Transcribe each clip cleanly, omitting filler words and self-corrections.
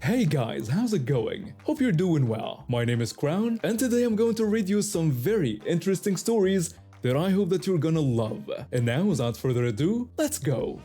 Hey guys, how's it going? Hope you're doing well. My name is Crown, and today I'm going to read you some very interesting stories that I hope that you're gonna love. And now, without further ado, let's go!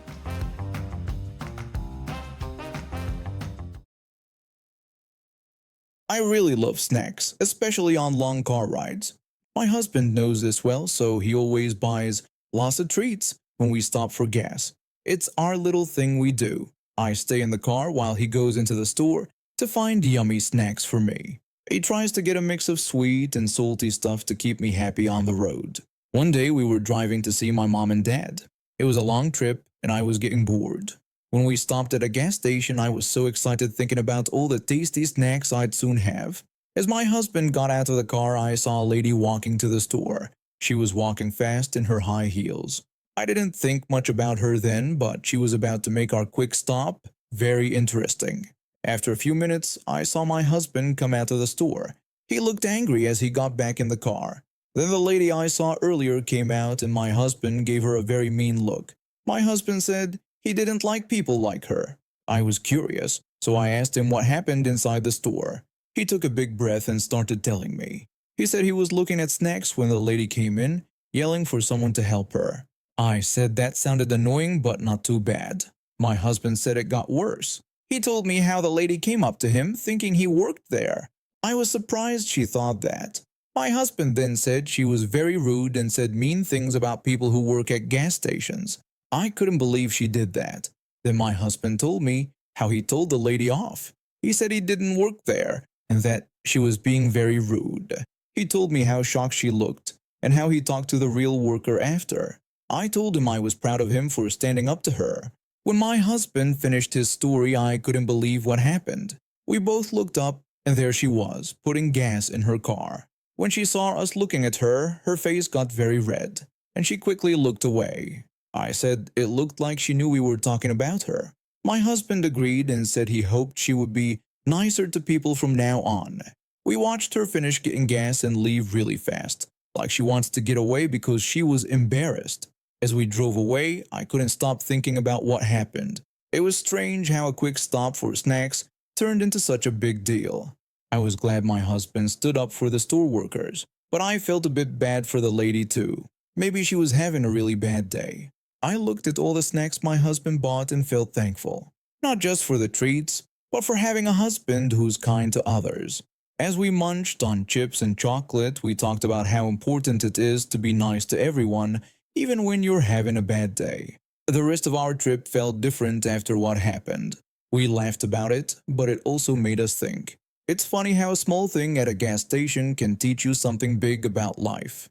I really love snacks, especially on long car rides. My husband knows this well, so he always buys lots of treats when we stop for gas. It's our little thing we do. I stay in the car while he goes into the store to find yummy snacks for me. He tries to get a mix of sweet and salty stuff to keep me happy on the road. One day we were driving to see my mom and dad. It was a long trip and I was getting bored. When we stopped at a gas station, I was so excited thinking about all the tasty snacks I'd soon have. As my husband got out of the car, I saw a lady walking to the store. She was walking fast in her high heels. I didn't think much about her then, but she was about to make our quick stop. Very interesting. After a few minutes, I saw my husband come out of the store. He looked angry as he got back in the car. Then the lady I saw earlier came out and my husband gave her a very mean look. My husband said he didn't like people like her. I was curious, so I asked him what happened inside the store. He took a big breath and started telling me. He said he was looking at snacks when the lady came in, yelling for someone to help her. I said that sounded annoying but not too bad. My husband said it got worse. He told me how the lady came up to him thinking he worked there. I was surprised she thought that. My husband then said she was very rude and said mean things about people who work at gas stations. I couldn't believe she did that. Then my husband told me how he told the lady off. He said he didn't work there and that she was being very rude. He told me how shocked she looked and how he talked to the real worker after. I told him I was proud of him for standing up to her. When my husband finished his story, I couldn't believe what happened. We both looked up and there she was, putting gas in her car. When she saw us looking at her, her face got very red and she quickly looked away. I said it looked like she knew we were talking about her. My husband agreed and said he hoped she would be nicer to people from now on. We watched her finish getting gas and leave really fast, like she wants to get away because she was embarrassed. As we drove away, I couldn't stop thinking about what happened. It was strange how a quick stop for snacks turned into such a big deal. I was glad my husband stood up for the store workers, but I felt a bit bad for the lady too. Maybe she was having a really bad day. I looked at all the snacks my husband bought and felt thankful, not just for the treats, but for having a husband who's kind to others. As we munched on chips and chocolate, we talked about how important it is to be nice to everyone, even when you're having a bad day. The rest of our trip felt different after what happened. We laughed about it, but it also made us think. It's funny how a small thing at a gas station can teach you something big about life.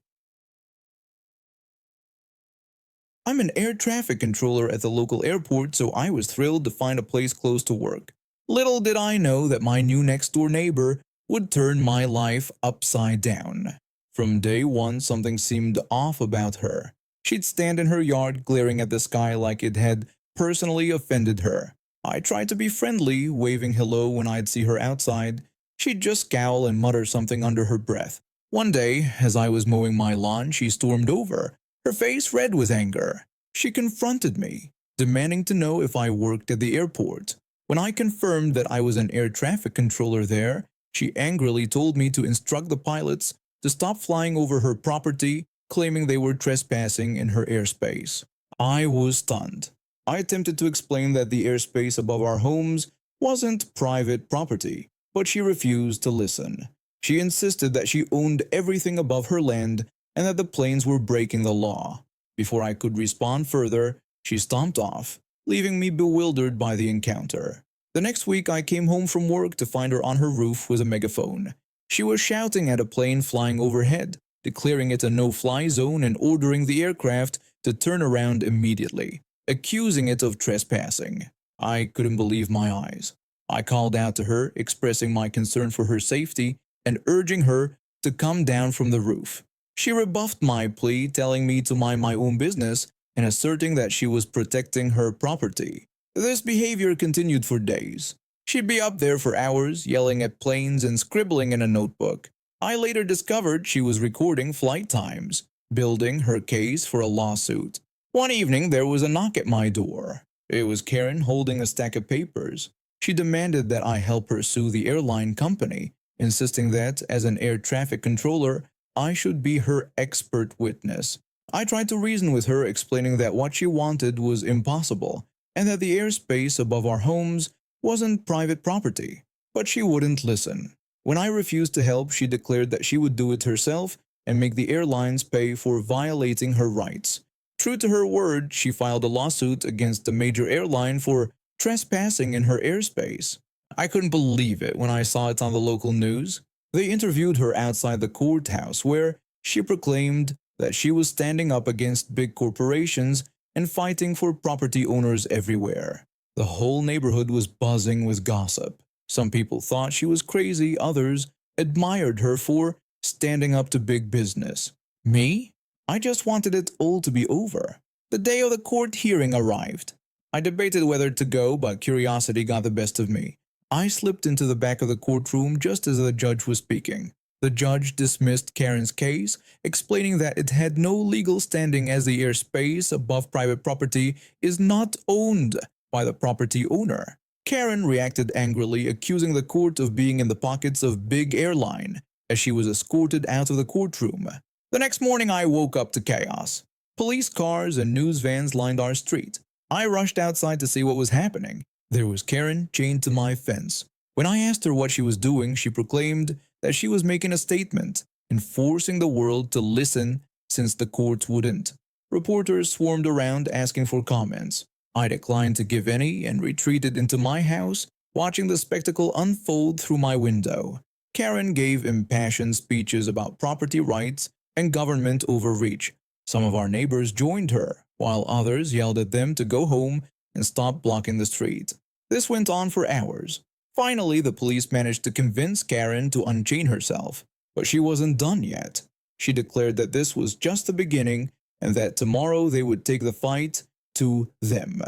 I'm an air traffic controller at the local airport, so I was thrilled to find a place close to work. Little did I know that my new next-door neighbor would turn my life upside down. From day one, something seemed off about her. She'd stand in her yard glaring at the sky like it had personally offended her. I tried to be friendly, waving hello when I'd see her outside. She'd just scowl and mutter something under her breath. One day, as I was mowing my lawn, she stormed over, her face red with anger. She confronted me, demanding to know if I worked at the airport. When I confirmed that I was an air traffic controller there, she angrily told me to instruct the pilots to stop flying over her property, claiming they were trespassing in her airspace. I was stunned. I attempted to explain that the airspace above our homes wasn't private property, but she refused to listen. She insisted that she owned everything above her land and that the planes were breaking the law. Before I could respond further, she stomped off, leaving me bewildered by the encounter. The next week, I came home from work to find her on her roof with a megaphone. She was shouting at a plane flying overhead, declaring it a no-fly zone and ordering the aircraft to turn around immediately, accusing it of trespassing. I couldn't believe my eyes. I called out to her, expressing my concern for her safety and urging her to come down from the roof. She rebuffed my plea, telling me to mind my own business and asserting that she was protecting her property. This behavior continued for days. She'd be up there for hours, yelling at planes and scribbling in a notebook. I later discovered she was recording flight times, building her case for a lawsuit. One evening, there was a knock at my door. It was Karen holding a stack of papers. She demanded that I help her sue the airline company, insisting that, as an air traffic controller, I should be her expert witness. I tried to reason with her, explaining that what she wanted was impossible and that the airspace above our homes wasn't private property. But she wouldn't listen. When I refused to help, she declared that she would do it herself and make the airlines pay for violating her rights. True to her word, she filed a lawsuit against a major airline for trespassing in her airspace. I couldn't believe it when I saw it on the local news. They interviewed her outside the courthouse, where she proclaimed that she was standing up against big corporations and fighting for property owners everywhere. The whole neighborhood was buzzing with gossip. Some people thought she was crazy, others admired her for standing up to big business. Me? I just wanted it all to be over. The day of the court hearing arrived. I debated whether to go, but curiosity got the best of me. I slipped into the back of the courtroom just as the judge was speaking. The judge dismissed Karen's case, explaining that it had no legal standing as the airspace above private property is not owned by the property owner. Karen reacted angrily, accusing the court of being in the pockets of big airline, as she was escorted out of the courtroom. The next morning I woke up to chaos. Police cars and news vans lined our street. I rushed outside to see what was happening. There was Karen chained to my fence. When I asked her what she was doing, she proclaimed that she was making a statement and forcing the world to listen since the courts wouldn't. Reporters swarmed around asking for comments. I declined to give any and retreated into my house, watching the spectacle unfold through my window. Karen gave impassioned speeches about property rights and government overreach. Some of our neighbors joined her, while others yelled at them to go home and stop blocking the street. This went on for hours. Finally, the police managed to convince Karen to unchain herself, but she wasn't done yet. She declared that this was just the beginning and that tomorrow they would take the fight to them.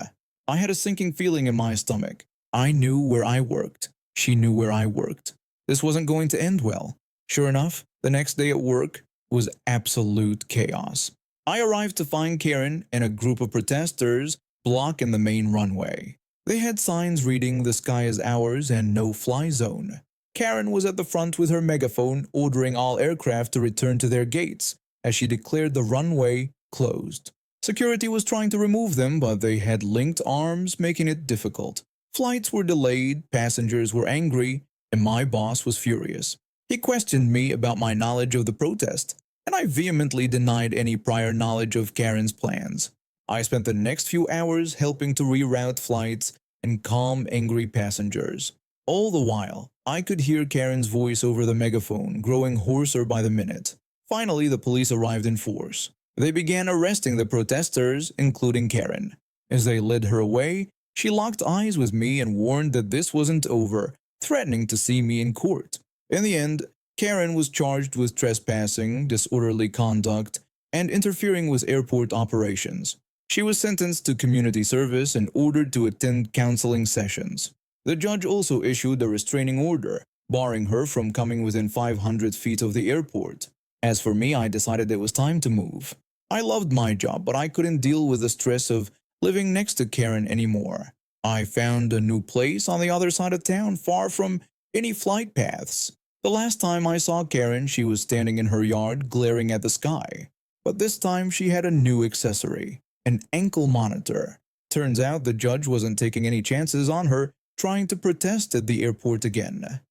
I had a sinking feeling in my stomach. I knew where I worked. She knew where I worked. This wasn't going to end well. Sure enough, the next day at work was absolute chaos. I arrived to find Karen and a group of protesters blocking the main runway. They had signs reading "The sky is ours" and "No fly zone." Karen was at the front with her megaphone ordering all aircraft to return to their gates, as she declared the runway closed. Security was trying to remove them, but they had linked arms, making it difficult. Flights were delayed, passengers were angry, and my boss was furious. He questioned me about my knowledge of the protest, and I vehemently denied any prior knowledge of Karen's plans. I spent the next few hours helping to reroute flights and calm angry passengers. All the while, I could hear Karen's voice over the megaphone, growing hoarser by the minute. Finally, the police arrived in force. They began arresting the protesters, including Karen. As they led her away, she locked eyes with me and warned that this wasn't over, threatening to see me in court. In the end, Karen was charged with trespassing, disorderly conduct, and interfering with airport operations. She was sentenced to community service and ordered to attend counseling sessions. The judge also issued a restraining order, barring her from coming within 500 feet of the airport. As for me, I decided it was time to move. I loved my job, but I couldn't deal with the stress of living next to Karen anymore. I found a new place on the other side of town, far from any flight paths. The last time I saw Karen, she was standing in her yard, glaring at the sky. But this time she had a new accessory. An ankle monitor. Turns out the judge wasn't taking any chances on her trying to protest at the airport again.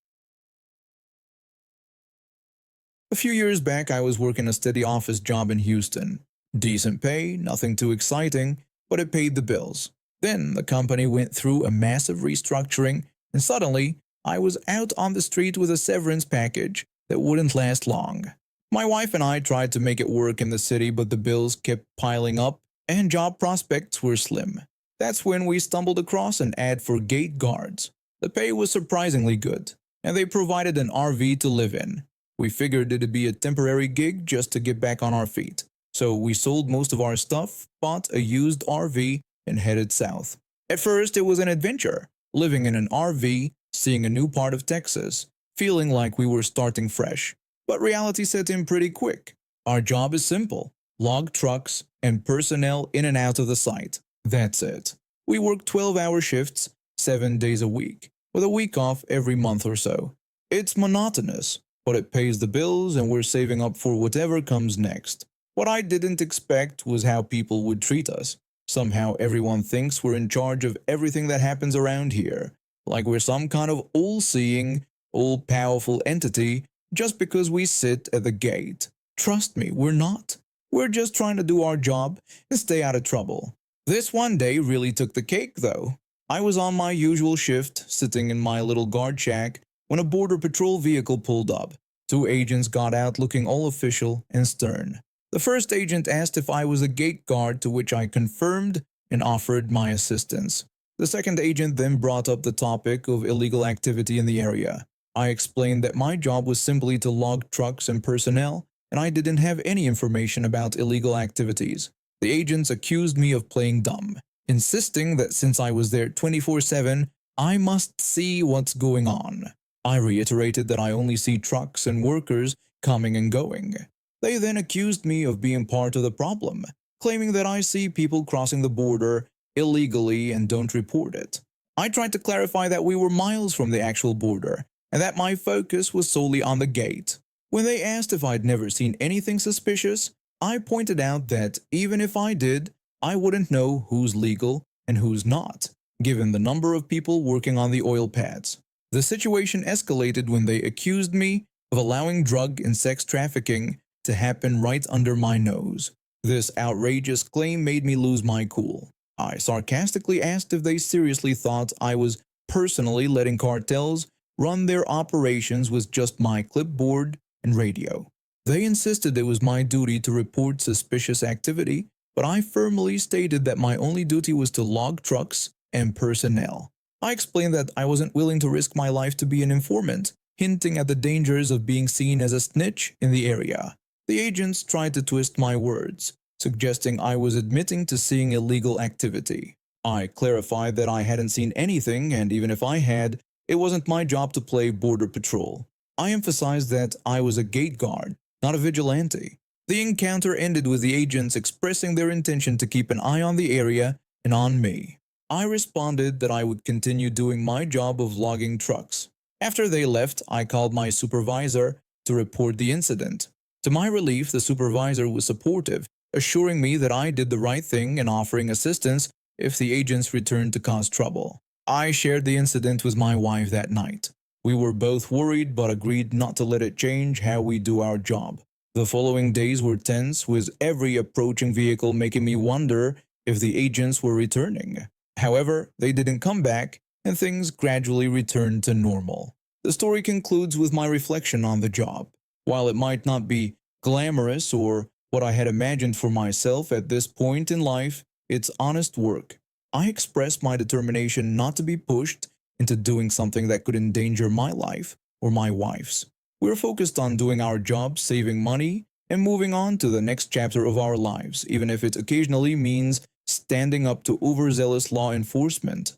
A few years back, I was working a steady office job in Houston. Decent pay, nothing too exciting, but it paid the bills. Then the company went through a massive restructuring, and suddenly I was out on the street with a severance package that wouldn't last long. My wife and I tried to make it work in the city, but the bills kept piling up and job prospects were slim. That's when we stumbled across an ad for gate guards. The pay was surprisingly good, and they provided an RV to live in. We figured it'd be a temporary gig just to get back on our feet. So we sold most of our stuff, bought a used RV, and headed south. At first, it was an adventure, living in an RV, seeing a new part of Texas, feeling like we were starting fresh. But reality set in pretty quick. Our job is simple. Log trucks, and personnel in and out of the site. That's it. We work 12-hour shifts, 7 days a week. with a week off every month or so. It's monotonous, but it pays the bills and we're saving up for whatever comes next. What I didn't expect was how people would treat us. Somehow everyone thinks we're in charge of everything that happens around here, like we're some kind of all-seeing, all-powerful entity just because we sit at the gate. Trust me, we're not. We're just trying to do our job and stay out of trouble. This one day really took the cake, though. I was on my usual shift, sitting in my little guard shack, when a border patrol vehicle pulled up. Two agents got out looking all official and stern. The first agent asked if I was a gate guard, to which I confirmed and offered my assistance. The second agent then brought up the topic of illegal activity in the area. I explained that my job was simply to log trucks and personnel, and I didn't have any information about illegal activities. The agents accused me of playing dumb, insisting that since I was there 24/7, I must see what's going on. I reiterated that I only see trucks and workers coming and going. They then accused me of being part of the problem, claiming that I see people crossing the border illegally and don't report it. I tried to clarify that we were miles from the actual border, and that my focus was solely on the gate. When they asked if I'd never seen anything suspicious, I pointed out that even if I did, I wouldn't know who's legal and who's not, given the number of people working on the oil pads. The situation escalated when they accused me of allowing drug and sex trafficking to happen right under my nose. This outrageous claim made me lose my cool. I sarcastically asked if they seriously thought I was personally letting cartels run their operations with just my clipboard and radio. They insisted it was my duty to report suspicious activity, but I firmly stated that my only duty was to log trucks and personnel. I explained that I wasn't willing to risk my life to be an informant, hinting at the dangers of being seen as a snitch in the area. The agents tried to twist my words, suggesting I was admitting to seeing illegal activity. I clarified that I hadn't seen anything, and even if I had, it wasn't my job to play border patrol. I emphasized that I was a gate guard, not a vigilante. The encounter ended with the agents expressing their intention to keep an eye on the area and on me. I responded that I would continue doing my job of logging trucks. After they left, I called my supervisor to report the incident. To my relief, the supervisor was supportive, assuring me that I did the right thing and offering assistance if the agents returned to cause trouble. I shared the incident with my wife that night. We were both worried but agreed not to let it change how we do our job. The following days were tense, with every approaching vehicle making me wonder if the agents were returning. However, they didn't come back, and things gradually returned to normal. The story concludes with my reflection on the job. While it might not be glamorous or what I had imagined for myself at this point in life, it's honest work. I expressed my determination not to be pushed into doing something that could endanger my life or my wife's. We're focused on doing our job, saving money, and moving on to the next chapter of our lives, even if it occasionally means standing up to overzealous law enforcement.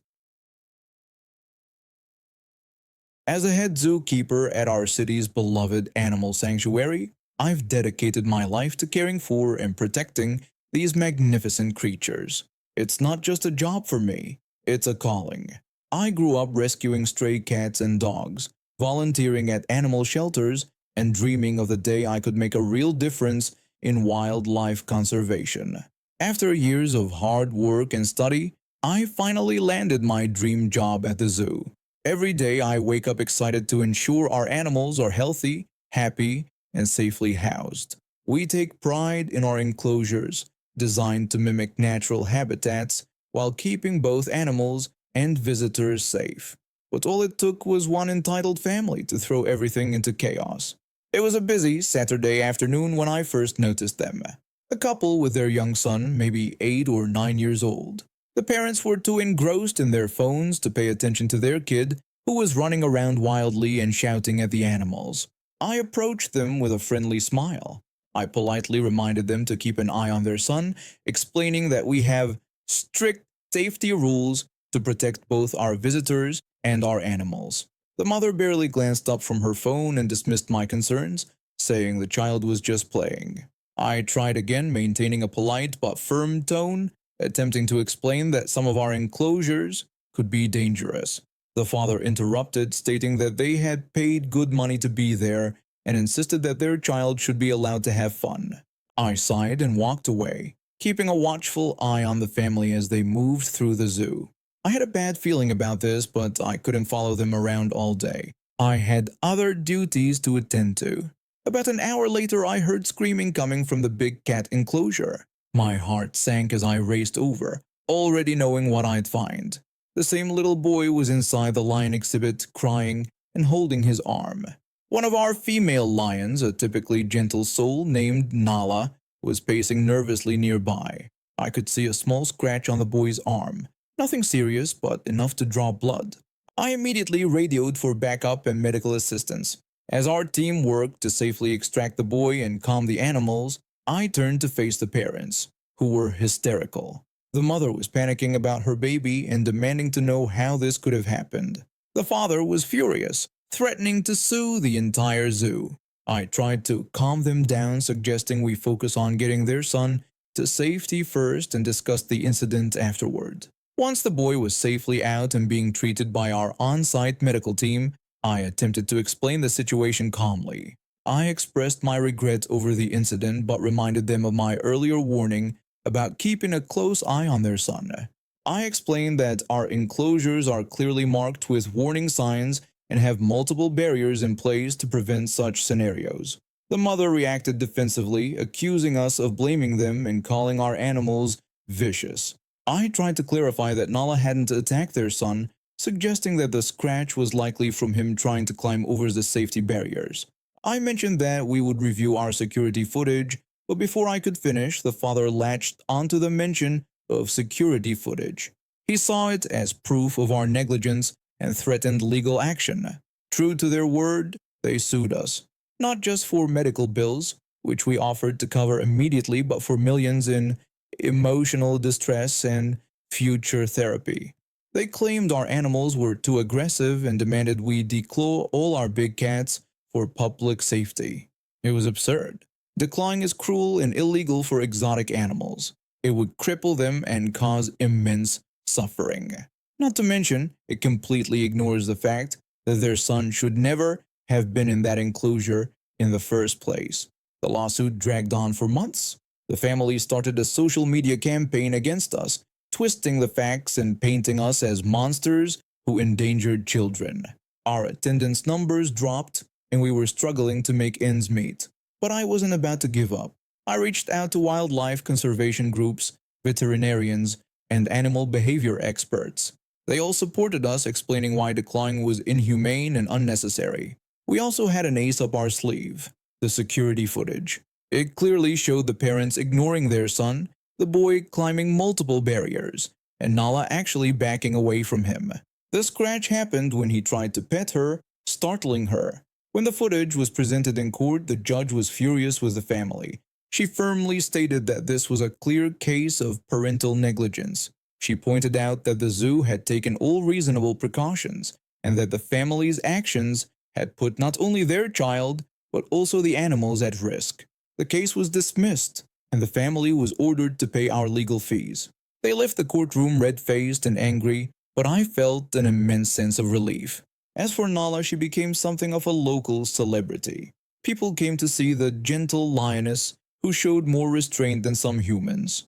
As a head zookeeper at our city's beloved animal sanctuary, I've dedicated my life to caring for and protecting these magnificent creatures. It's not just a job for me, it's a calling. I grew up rescuing stray cats and dogs, volunteering at animal shelters, and dreaming of the day I could make a real difference in wildlife conservation. After years of hard work and study, I finally landed my dream job at the zoo. Every day I wake up excited to ensure our animals are healthy, happy, and safely housed. We take pride in our enclosures, designed to mimic natural habitats while keeping both animals and visitors safe. But all it took was one entitled family to throw everything into chaos. It was a busy Saturday afternoon when I first noticed them. A couple with their young son, maybe 8 or 9 years old. The parents were too engrossed in their phones to pay attention to their kid, who was running around wildly and shouting at the animals. I approached them with a friendly smile. I politely reminded them to keep an eye on their son, explaining that we have strict safety rules to protect both our visitors and our animals. The mother barely glanced up from her phone and dismissed my concerns, saying the child was just playing. I tried again, maintaining a polite but firm tone, attempting to explain that some of our enclosures could be dangerous. The father interrupted, stating that they had paid good money to be there and insisted that their child should be allowed to have fun. I sighed and walked away, keeping a watchful eye on the family as they moved through the zoo. I had a bad feeling about this, but I couldn't follow them around all day. I had other duties to attend to. About an hour later, I heard screaming coming from the big cat enclosure. My heart sank as I raced over, already knowing what I'd find. The same little boy was inside the lion exhibit, crying and holding his arm. One of our female lions, a typically gentle soul named Nala, was pacing nervously nearby. I could see a small scratch on the boy's arm. Nothing serious, but enough to draw blood. I immediately radioed for backup and medical assistance. As our team worked to safely extract the boy and calm the animals, I turned to face the parents, who were hysterical. The mother was panicking about her baby and demanding to know how this could have happened. The father was furious, threatening to sue the entire zoo. I tried to calm them down, suggesting we focus on getting their son to safety first and discuss the incident afterward. Once the boy was safely out and being treated by our on-site medical team, I attempted to explain the situation calmly. I expressed my regret over the incident but reminded them of my earlier warning about keeping a close eye on their son. I explained that our enclosures are clearly marked with warning signs and have multiple barriers in place to prevent such scenarios. The mother reacted defensively, accusing us of blaming them and calling our animals vicious. I tried to clarify that Nala hadn't attacked their son, suggesting that the scratch was likely from him trying to climb over the safety barriers. I mentioned that we would review our security footage, but before I could finish, the father latched onto the mention of security footage. He saw it as proof of our negligence and threatened legal action. True to their word, they sued us, not just for medical bills, which we offered to cover immediately, but for millions in emotional distress and future therapy. They claimed our animals were too aggressive and demanded we declaw all our big cats for public safety. It was absurd. Declawing is cruel and illegal for exotic animals. It would cripple them and cause immense suffering. Not to mention, it completely ignores the fact that their son should never have been in that enclosure in the first place. The lawsuit dragged on for months. The family started a social media campaign against us, twisting the facts and painting us as monsters who endangered children. Our attendance numbers dropped, and we were struggling to make ends meet. But I wasn't about to give up. I reached out to wildlife conservation groups, veterinarians, and animal behavior experts. They all supported us, explaining why declawing was inhumane and unnecessary. We also had an ace up our sleeve: the security footage. It clearly showed the parents ignoring their son, the boy climbing multiple barriers, and Nala actually backing away from him. The scratch happened when he tried to pet her, startling her. When the footage was presented in court, the judge was furious with the family. She firmly stated that this was a clear case of parental negligence. She pointed out that the zoo had taken all reasonable precautions and that the family's actions had put not only their child, but also the animals at risk. The case was dismissed, and the family was ordered to pay our legal fees. They left the courtroom red-faced and angry, but I felt an immense sense of relief. As for Nala, she became something of a local celebrity. People came to see the gentle lioness who showed more restraint than some humans.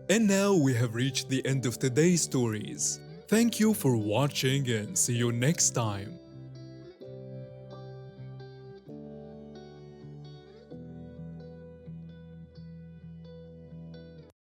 And now we have reached the end of today's stories. Thank you for watching and see you next time.